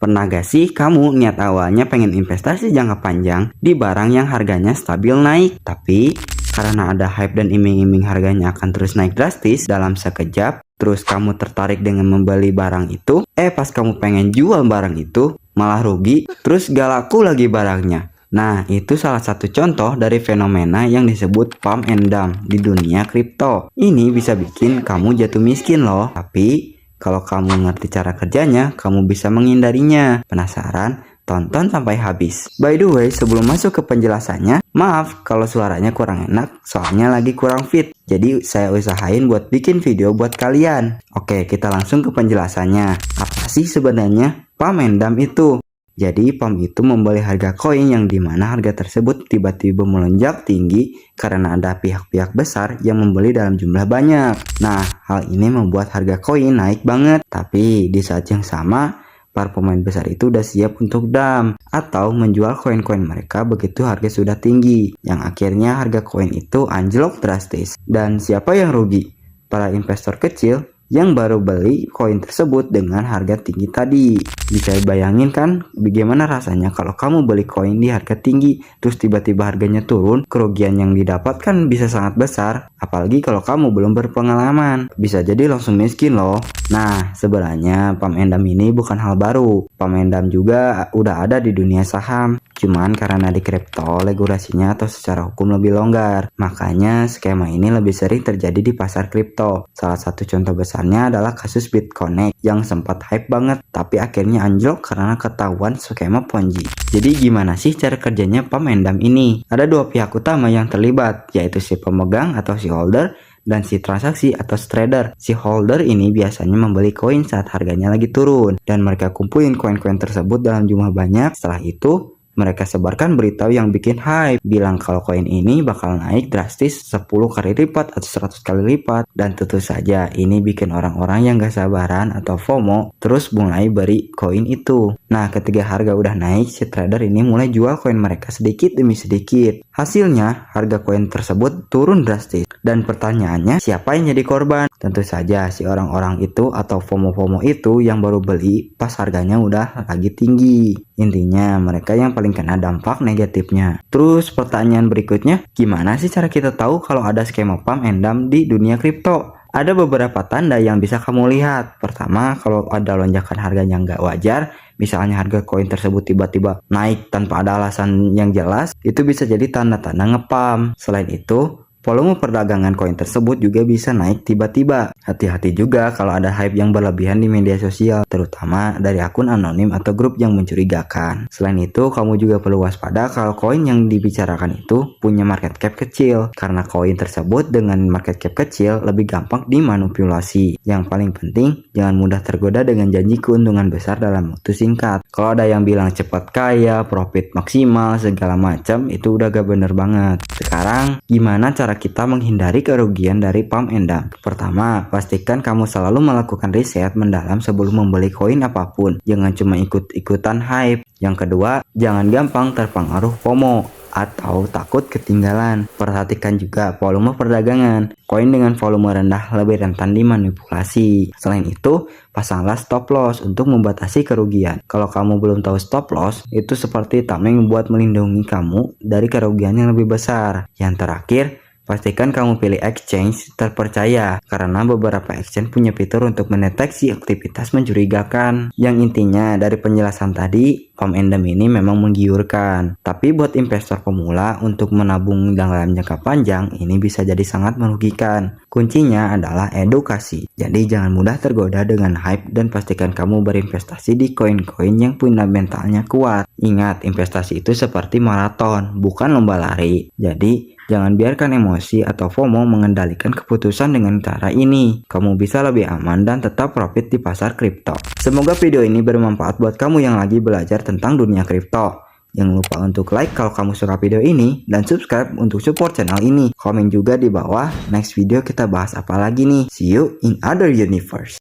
Pernah gak sih kamu niat awalnya pengen investasi jangka panjang di barang yang harganya stabil naik, tapi karena ada hype dan iming-iming harganya akan terus naik drastis dalam sekejap, terus kamu tertarik dengan membeli barang itu, pas kamu pengen jual barang itu malah rugi, terus gak laku lagi barangnya. Nah, itu salah satu contoh dari fenomena yang disebut pump and dump di dunia kripto. Ini bisa bikin kamu jatuh miskin loh, tapi kalau kamu ngerti cara kerjanya, kamu bisa menghindarinya. Penasaran? Tonton sampai habis. By the way, sebelum masuk ke penjelasannya, maaf kalau suaranya kurang enak, soalnya lagi kurang fit. Jadi saya usahain buat bikin video buat kalian. Oke, kita langsung ke penjelasannya. Apa sih sebenarnya pump and dump itu? Jadi pump itu membeli harga koin yang dimana harga tersebut tiba-tiba melonjak tinggi karena ada pihak-pihak besar yang membeli dalam jumlah banyak. Nah, hal ini membuat harga koin naik banget. Tapi di saat yang sama, para pemain besar itu udah siap untuk dump atau menjual koin-koin mereka begitu harga sudah tinggi, yang akhirnya harga koin itu anjlok drastis. Dan siapa yang rugi? Para investor kecil yang baru beli koin tersebut dengan harga tinggi tadi. Bisa bayangin kan bagaimana rasanya kalau kamu beli koin di harga tinggi terus tiba-tiba harganya turun, kerugian yang didapatkan bisa sangat besar, apalagi kalau kamu belum berpengalaman, bisa jadi langsung miskin loh. Nah, sebenarnya pump and dump ini bukan hal baru. Pump and dump juga udah ada di dunia saham, cuman karena di kripto regulasinya atau secara hukum lebih longgar, makanya skema ini lebih sering terjadi di pasar kripto. Salah satu contoh besarnya adalah kasus BitConnect yang sempat hype banget tapi akhirnya anjlok karena ketahuan skema Ponzi. Jadi gimana sih cara kerjanya pump and dump ini? Ada dua pihak utama yang terlibat, yaitu si pemegang atau si holder dan si transaksi atau trader. Si holder ini biasanya membeli koin saat harganya lagi turun dan mereka kumpulin koin-koin tersebut dalam jumlah banyak. Setelah itu mereka sebarkan berita yang bikin hype, bilang kalau koin ini bakal naik drastis 10 kali lipat atau 100 kali lipat. Dan tentu saja ini bikin orang-orang yang gak sabaran atau FOMO terus mulai beli koin itu. Nah, ketika harga udah naik, si trader ini mulai jual koin mereka sedikit demi sedikit. Hasilnya, harga koin tersebut turun drastis. Dan pertanyaannya, siapa yang jadi korban? Tentu saja si orang-orang itu atau FOMO-FOMO itu yang baru beli pas harganya udah lagi tinggi. Intinya mereka yang paling kena dampak negatifnya. Terus pertanyaan berikutnya, gimana sih cara kita tahu kalau ada skema pump and dump di dunia kripto? Ada beberapa tanda yang bisa kamu lihat. Pertama, kalau ada lonjakan harga yang nggak wajar, misalnya harga koin tersebut tiba-tiba naik tanpa ada alasan yang jelas, itu bisa jadi tanda-tanda nge-pump. Selain itu, volume perdagangan koin tersebut juga bisa naik tiba-tiba. Hati-hati juga kalau ada hype yang berlebihan di media sosial, terutama dari akun anonim atau grup yang mencurigakan. Selain itu, kamu juga perlu waspada kalau koin yang dibicarakan itu punya market cap kecil, karena koin tersebut dengan market cap kecil lebih gampang dimanipulasi. Yang paling penting, jangan mudah tergoda dengan janji keuntungan besar dalam waktu singkat. Kalau ada yang bilang cepat kaya, profit maksimal, segala macam, itu udah gak bener banget. Sekarang, gimana cara kita menghindari kerugian dari pump and dump? Pertama, pastikan kamu selalu melakukan riset mendalam sebelum membeli koin apapun. Jangan cuma ikut-ikutan hype. Yang kedua, jangan gampang terpengaruh FOMO atau takut ketinggalan. Perhatikan juga volume perdagangan. Koin dengan volume rendah lebih rentan dimanipulasi. Selain itu, pasanglah stop loss untuk membatasi kerugian. Kalau kamu belum tahu stop loss, itu seperti tameng buat melindungi kamu dari kerugian yang lebih besar. Yang terakhir, pastikan kamu pilih exchange terpercaya, karena beberapa exchange punya fitur untuk mendeteksi aktivitas mencurigakan. Yang intinya dari penjelasan tadi, pump and dump ini memang menggiurkan. Tapi buat investor pemula untuk menabung dalam jangka panjang, ini bisa jadi sangat merugikan. Kuncinya adalah edukasi. Jadi jangan mudah tergoda dengan hype dan pastikan kamu berinvestasi di koin-koin yang fundamentalnya kuat. Ingat, investasi itu seperti maraton, bukan lomba lari. Jadi jangan biarkan emosi atau FOMO mengendalikan keputusan. Dengan cara ini, kamu bisa lebih aman dan tetap profit di pasar kripto. Semoga video ini bermanfaat buat kamu yang lagi belajar tentang dunia kripto. Jangan lupa untuk like kalau kamu suka video ini dan subscribe untuk support channel ini. Komen juga di bawah next video kita bahas apa lagi nih. See you in other universe.